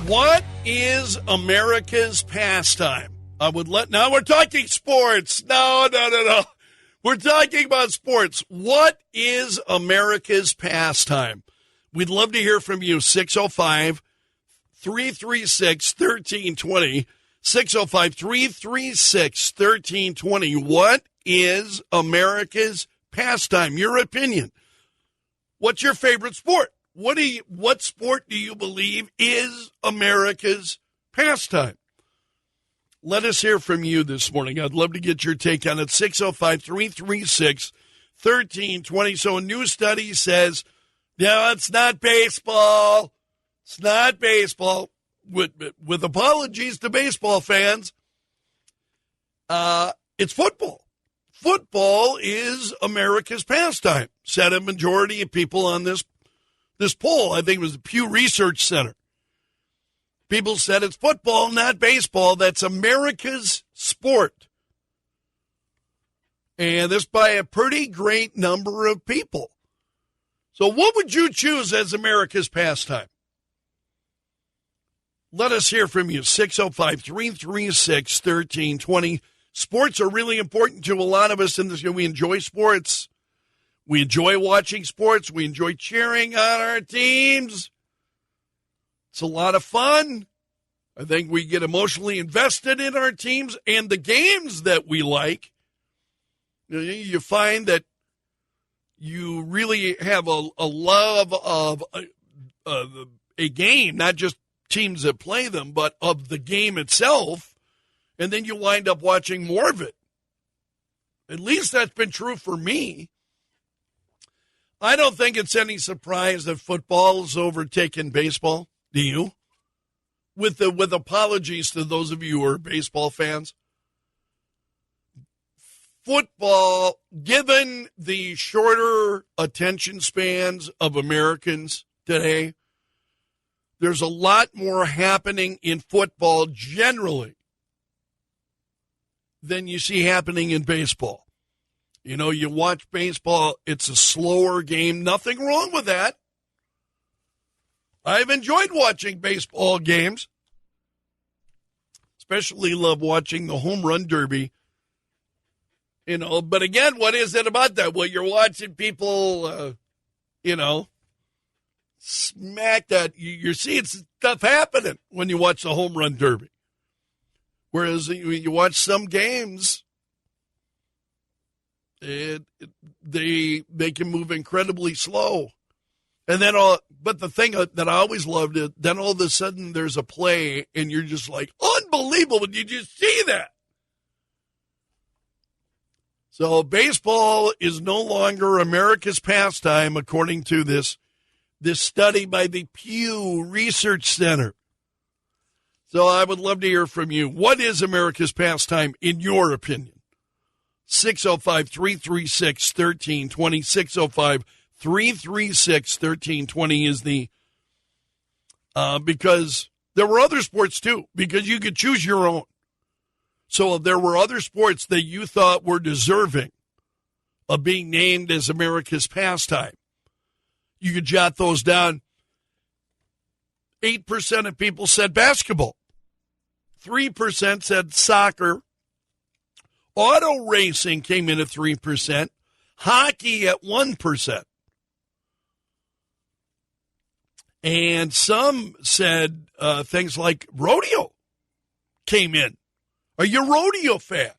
What is America's pastime? Now we're talking sports. No. We're talking about sports. What is America's pastime? We'd love to hear from you. 605-336-1320. 605-336-1320. What is America's pastime? Your opinion. What's your favorite sport? What sport do you believe is America's pastime? Let us hear from you this morning. I'd love to get your take on it. 605-336-1320. So a new study says, no, it's not baseball. It's not baseball. With apologies to baseball fans, it's football. Football is America's pastime, said a majority of people on this poll. I think it was the Pew Research Center. People said it's football, not baseball. That's America's sport. And this by a pretty great number of people. So what would you choose as America's pastime? Let us hear from you. 605-336-1320. Sports are really important to a lot of us in this. We enjoy sports. We enjoy watching sports. We enjoy cheering on our teams. It's a lot of fun. I think we get emotionally invested in our teams and the games that we like. You find that you really have a love of a game, not just teams that play them, but of the game itself. And then you wind up watching more of it. At least that's been true for me. I don't think it's any surprise that football has overtaken baseball. Do you? With apologies to those of you who are baseball fans. Football, given the shorter attention spans of Americans today, there's a lot more happening in football generally than you see happening in baseball. You watch baseball, it's a slower game. Nothing wrong with that. I've enjoyed watching baseball games. Especially love watching the home run derby. But again, what is it about that? Well, you're watching people, smack that. You're seeing stuff happening when you watch the home run derby. Whereas you watch some games, they can move incredibly slow. And then but the thing that I always loved is then all of a sudden there's a play and you're just like, unbelievable. Did you see that? So baseball is no longer America's pastime, according to this study by the Pew Research Center. So I would love to hear from you. What is America's pastime in your opinion? 605-336-1320. 605-336-1320 is the, because there were other sports too, because you could choose your own. So if there were other sports that you thought were deserving of being named as America's pastime, you could jot those down. 8% of people said basketball. 3% said soccer. Auto racing came in at 3%. Hockey at 1%. And some said things like rodeo came in. Are you a rodeo fan?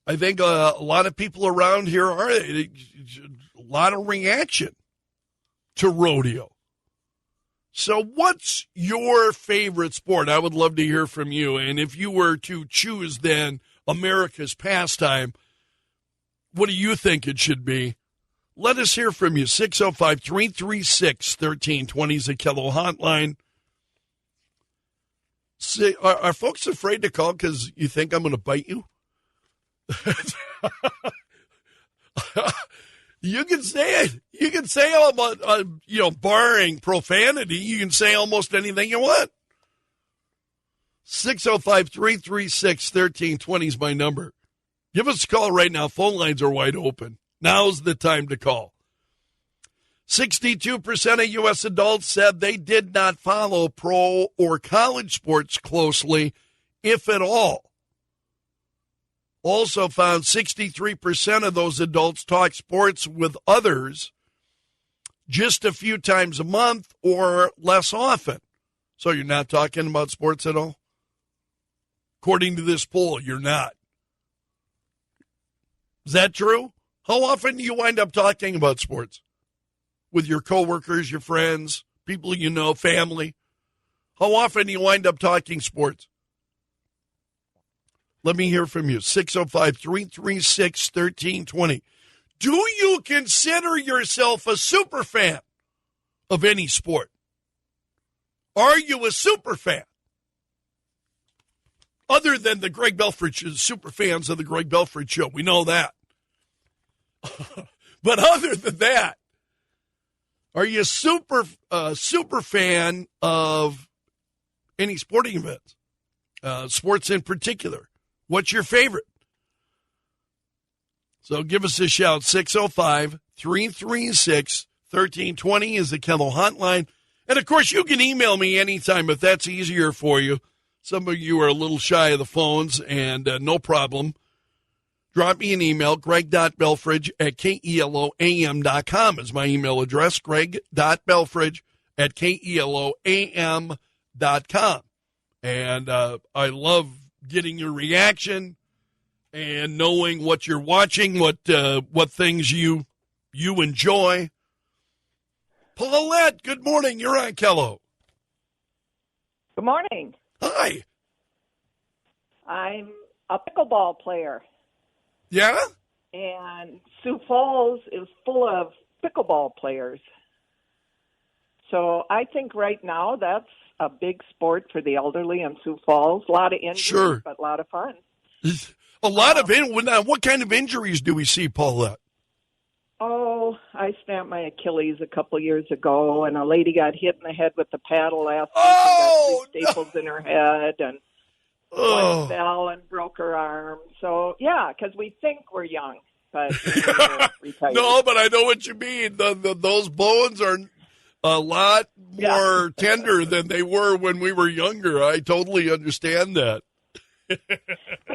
I think a lot of people around here are. A lot of reaction to rodeo. So what's your favorite sport? I would love to hear from you. And if you were to choose then America's pastime, what do you think it should be? Let us hear from you. 605-336-1320 is the Kello hotline. See, are folks afraid to call because you think I'm going to bite you? You can say it. You can say, barring profanity, you can say almost anything you want. 605-336-1320 is my number. Give us a call right now. Phone lines are wide open. Now's the time to call. 62% of U.S. adults said they did not follow pro or college sports closely, if at all. Also found 63% of those adults talk sports with others just a few times a month or less often. So you're not talking about sports at all? According to this poll, you're not. Is that true? How often do you wind up talking about sports? With your coworkers, your friends, people you know, family? How often do you wind up talking sports? Let me hear from you. 605-336-1320. Do you consider yourself a super fan of any sport? Are you a super fan? Other than the Greg Belford super fans of the Greg Belford Show. We know that. But other than that, are you a super fan of any sporting events? Sports in particular. What's your favorite? So give us a shout. 605-336-1320 is the Kello hotline. And, of course, you can email me anytime if that's easier for you. Some of you are a little shy of the phones, and no problem. Drop me an email, greg.belfridge@keloam.com is my email address, greg.belfridge@keloam.com. And I love getting your reaction and knowing what you're watching, what things you enjoy. Paulette, good morning. You're on Kello. Good morning. Hi. I'm a pickleball player. Yeah? And Sioux Falls is full of pickleball players. So I think right now that's a big sport for the elderly in Sioux Falls. A lot of injuries, Sure. but a lot of fun. A lot of what kind of injuries do we see, Paulette? Oh, I snapped my Achilles a couple years ago, and a lady got hit in the head with the paddle last week and got 3 staples in her head, and one fell and broke her arm. So, yeah, because we think we're young, but we're retired. No, but I know what you mean. Those bones are a lot more tender than they were when we were younger. I totally understand that. But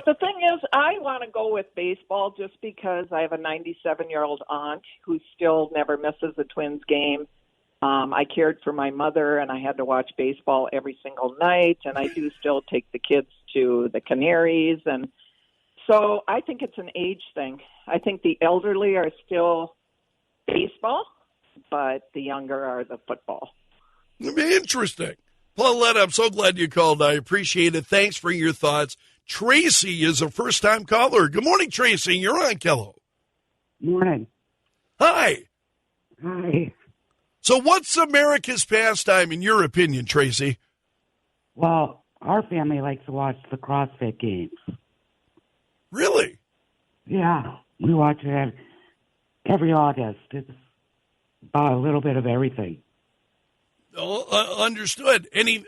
the thing is, I want to go with baseball just because I have a 97-year-old aunt who still never misses a Twins game. I cared for my mother, and I had to watch baseball every single night, and I do still take the kids to the Canaries. And so I think it's an age thing. I think the elderly are still baseball, but the younger are the football. Interesting. Paulette, I'm so glad you called. I appreciate it. Thanks for your thoughts. Tracy is a first-time caller. Good morning, Tracy. You're on Kello. Morning. Hi. Hi. So what's America's pastime in your opinion, Tracy? Well, our family likes to watch the CrossFit Games. Really? Yeah. We watch it every August. It's about a little bit of everything. Oh, understood. And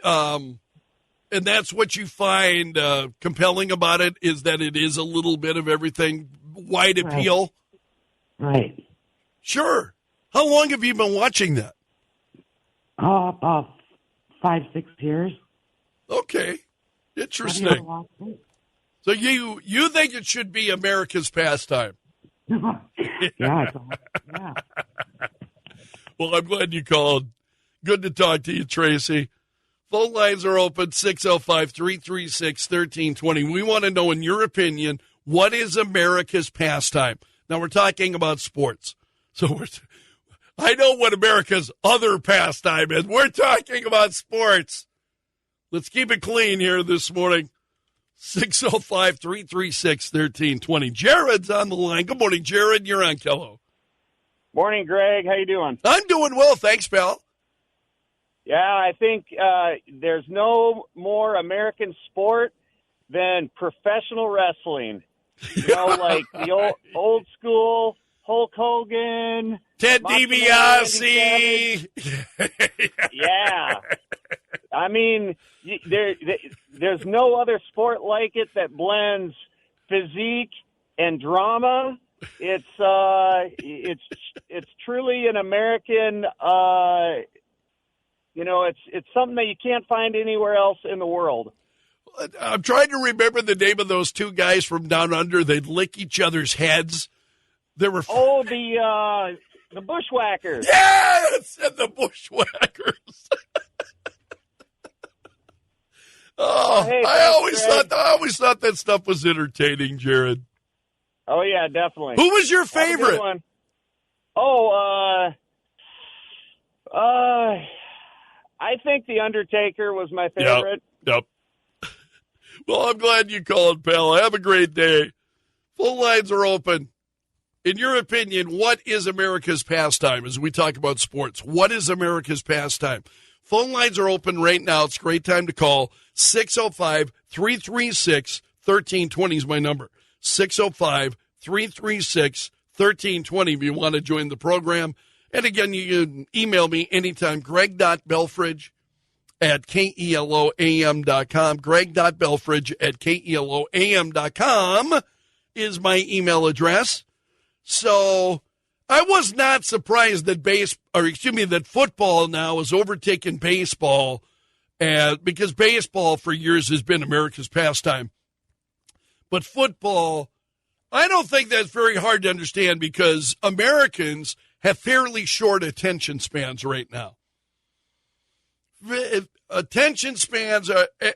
that's what you find compelling about it, is that it is a little bit of everything, wide appeal? Right. Sure. How long have you been watching that? About 5-6 years. Okay. Interesting. So you think it should be America's pastime? Yeah. Yeah. Well, I'm glad you called. Good to talk to you, Tracy. Phone lines are open, 605-336-1320. We want to know, in your opinion, what is America's pastime? Now, we're talking about sports. So I know what America's other pastime is. We're talking about sports. Let's keep it clean here this morning. 605-336-1320. Jared's on the line. Good morning, Jared. You're on Kello. Morning, Greg. How you doing? I'm doing well. Thanks, pal. Yeah, I think there's no more American sport than professional wrestling. You know, like the old school Hulk Hogan, Ted DiBiase. Yeah. I mean, there's no other sport like it that blends physique and drama it's truly an American. It's something that you can't find anywhere else in the world. I'm trying to remember the name of those two guys from down under. They'd lick each other's heads. There were the bushwhackers. Yes, and the bushwhackers. Hey, I Greg. always thought that stuff was entertaining, Jared. Oh yeah, definitely. Who was your That's a good favorite? one. Oh, I think The Undertaker was my favorite. Yep. Well, I'm glad you called, pal. Have a great day. Phone lines are open. In your opinion, what is America's pastime as we talk about sports? What is America's pastime? Phone lines are open right now. It's a great time to call. 605-336-1320 is my number. 605-336-1320 if you want to join the program. And again, you can email me anytime, greg.belfridge@KELOAM.com. greg.belfridge@KELOAM.com is my email address. So I was not surprised that football now has overtaken baseball, because baseball for years has been America's pastime. But football, I don't think that's very hard to understand because Americans have fairly short attention spans right now. Attention spans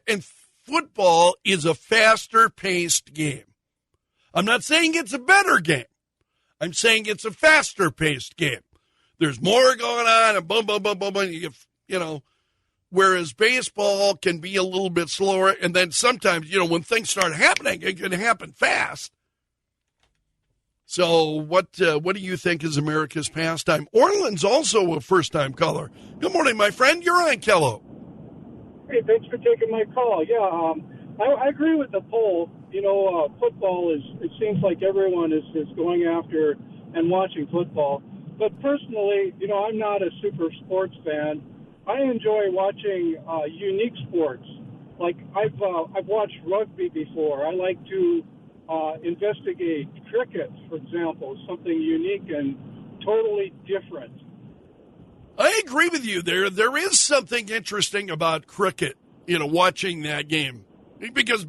and football is a faster-paced game. I'm not saying it's a better game. I'm saying it's a faster-paced game. There's more going on, and boom, boom, boom, boom, boom. Whereas baseball can be a little bit slower, and then sometimes, when things start happening, it can happen fast. So what do you think is America's pastime? Orland's also a first-time caller. Good morning, my friend. You're on Kello. Hey, thanks for taking my call. Yeah, I agree with the poll. Football it seems like everyone is going after and watching football. But personally, I'm not a super sports fan. I enjoy watching unique sports. Like I've watched rugby before. I like to investigate cricket, for example, something unique and totally different. I agree with you there. There is something interesting about cricket, watching that game. Because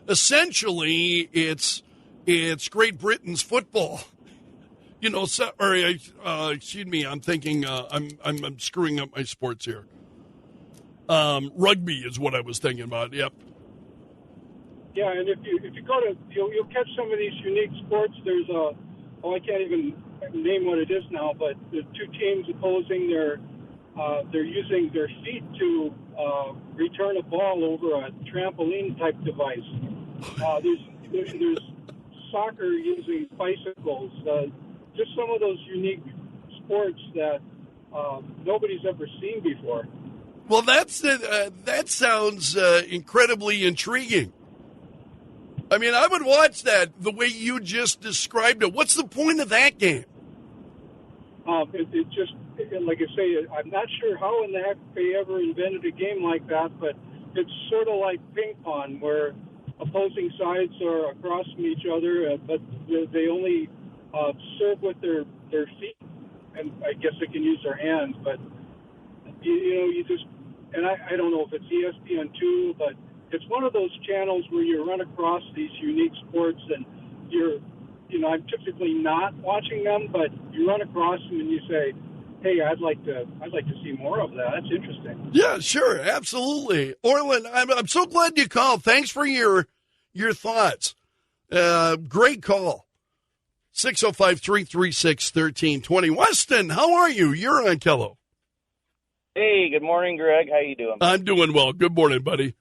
essentially it's Great Britain's football. Excuse me, I'm thinking I'm screwing up my sports here. Rugby is what I was thinking about. Yep. Yeah, and if you go to you'll catch some of these unique sports. There's I can't even name what it is now, but the two teams opposing they're using their feet to return a ball over a trampoline type device. There's soccer using bicycles. Just some of those unique sports that nobody's ever seen before. Well, that sounds incredibly intriguing. I would watch that the way you just described it. What's the point of that game? It just, like I say, I'm not sure how in the heck they ever invented a game like that, but it's sort of like ping pong, where opposing sides are across from each other, but they only serve with their feet, and I guess they can use their hands. But you just, and I don't know if it's ESPN2, but it's one of those channels where you run across these unique sports, and I'm typically not watching them, but you run across them and you say, hey, I'd like to see more of that. That's interesting. Yeah, sure, absolutely. Orland, I'm so glad you called. Thanks for your thoughts. Great call. 605-336-1320. Weston, how are you? You're on Kello. Hey, good morning, Greg. How you doing? I'm doing well. Good morning, buddy.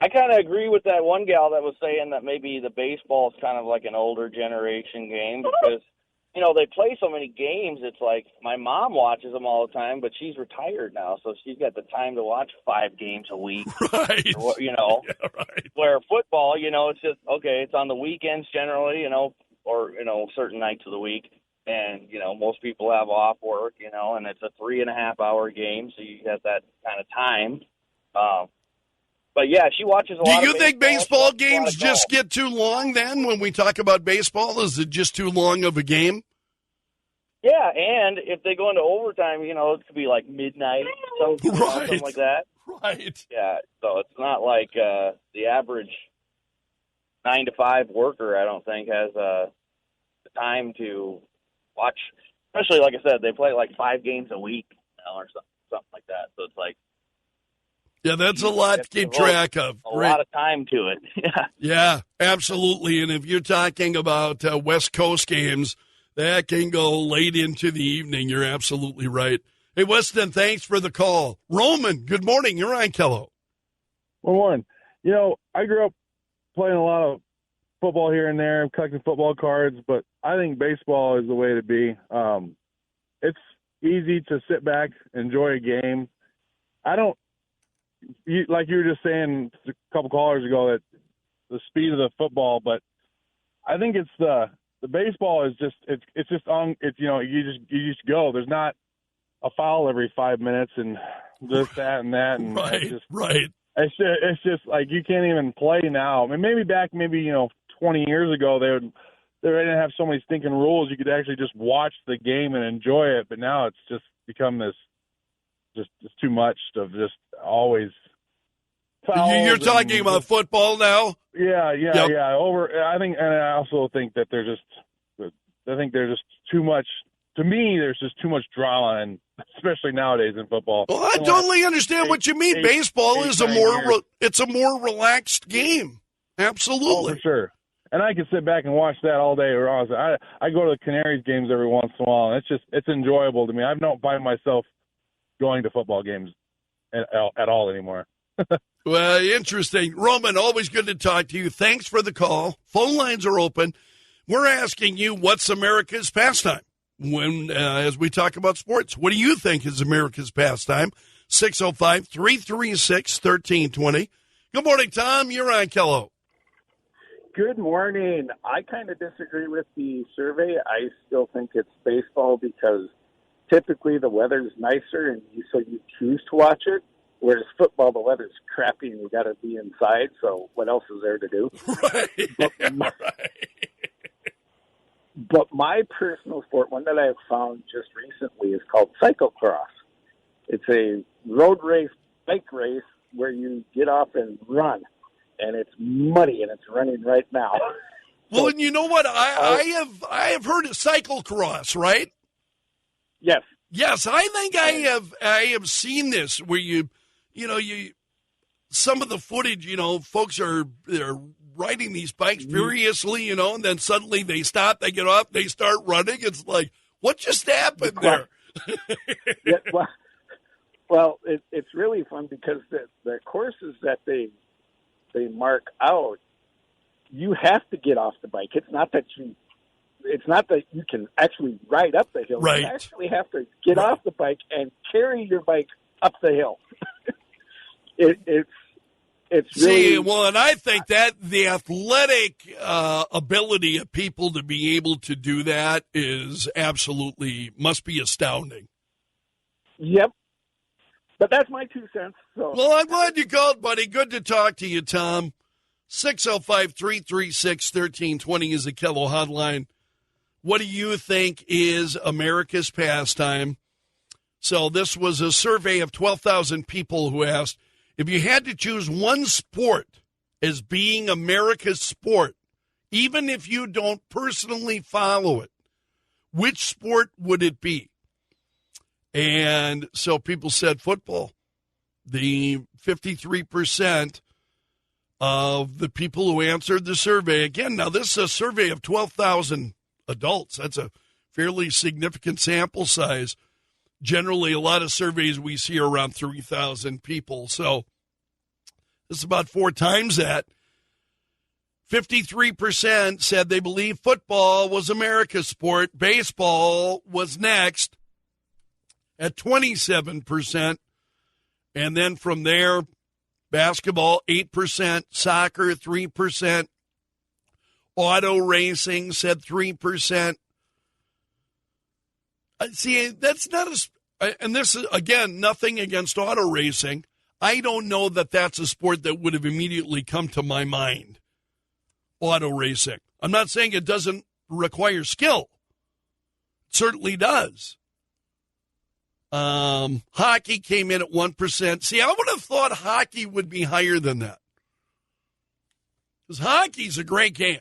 I kind of agree with that one gal that was saying that maybe the baseball is kind of like an older generation game because, they play so many games. It's like my mom watches them all the time, but she's retired now, so she's got the time to watch 5 games a week. Right. Yeah, right. Where football, it's just, okay, it's on the weekends generally, or, certain nights of the week. And, most people have off work, and it's a 3.5-hour game, so you have that kind of time. But yeah, she watches a lot. Do you of think baseball baseball games just get too long then when we talk about baseball? Is it just too long of a game? Yeah, and if they go into overtime, it could be like midnight, something like that. Right. Yeah, so it's not like the average 9 to 5 worker. I don't think has the time to watch. Especially, like I said, they play like 5 games a week, or something like that. So it's like, yeah, that's a lot to keep track of. A lot of time to it. Yeah. Yeah, absolutely. And if you're talking about West Coast games, that can go late into the evening. You're absolutely right. Hey, Weston, thanks for the call. Roman, good morning. You're on Kello. Good morning. I grew up playing a lot of football here and there, collecting football cards, but I think baseball is the way to be. It's easy to sit back, enjoy a game. Like you were just saying a couple callers ago, that the speed of the football, but I think it's the baseball is just it's just on. It's you just go. There's not a foul every 5 minutes and this, that, and that, and right. It's just like you can't even play now. I mean, maybe 20 years ago they didn't have so many stinking rules. You could actually just watch the game and enjoy it. But now it's just become this, just too much of just always fouls. You're talking about football now? Yeah. I think, and I also think that there's just too much. To me, there's just too much drama, and especially nowadays in football. Well, I totally understand what you mean. Baseball is a more relaxed game. Absolutely. Oh, for sure. And I can sit back and watch that all day. Or I go to the Canaries games every once in a while, and it's enjoyable to me. I don't find myself going to football games at all anymore. Well, interesting. Roman, always good to talk to you. Thanks for the call. Phone lines are open. We're asking you, what's America's pastime? As we talk about sports, what do you think is America's pastime? 605-336-1320. Good morning, Tom. You're on Kello. Good morning. I kind of disagree with the survey. I still think it's baseball because typically the weather's nicer and so you choose to watch it. Whereas football, the weather's crappy and you got to be inside. So what else is there to do? Right. But my personal sport, one that I've found just recently, is called cyclocross. It's a road race, bike race, where you get off and run. And it's muddy, and it's running right now. Well, and you know what? I have heard of cyclocross, right? Yes. Yes, I think I have seen this where you some of the footage, folks they're riding these bikes furiously, and then suddenly they stop, they get off, they start running. It's like, what just happened there? Yeah, well, it's really fun because the courses that they mark out, you have to get off the bike. It's not that you can actually ride up the hill. Right. You actually have to get off the bike and carry your bike up the hill. It's really... well, and I think that the athletic ability of people to be able to do that must be astounding. Yep. But that's my 2 cents. So. Well, I'm glad you called, buddy. Good to talk to you, Tom. 605-336-1320 is the Kello hotline. What do you think is America's pastime? So this was a survey of 12,000 people who asked, if you had to choose one sport as being America's sport, even if you don't personally follow it, which sport would it be? And so people said football. The 53% of the people who answered the survey, again, now this is a survey of 12,000 adults. That's a fairly significant sample size. Generally, a lot of surveys we see are around 3,000 people. So this is about 4 times that. 53% said they believe football was America's sport. Baseball was next at 27%. And then from there, basketball, 8%, soccer, 3%, auto racing said 3%. See, that's not and this is, again, nothing against auto racing. I don't know that that's a sport that would have immediately come to my mind, auto racing. I'm not saying it doesn't require skill. It certainly does. Hockey came in at 1%. See, I would have thought hockey would be higher than that. Because hockey's a great game.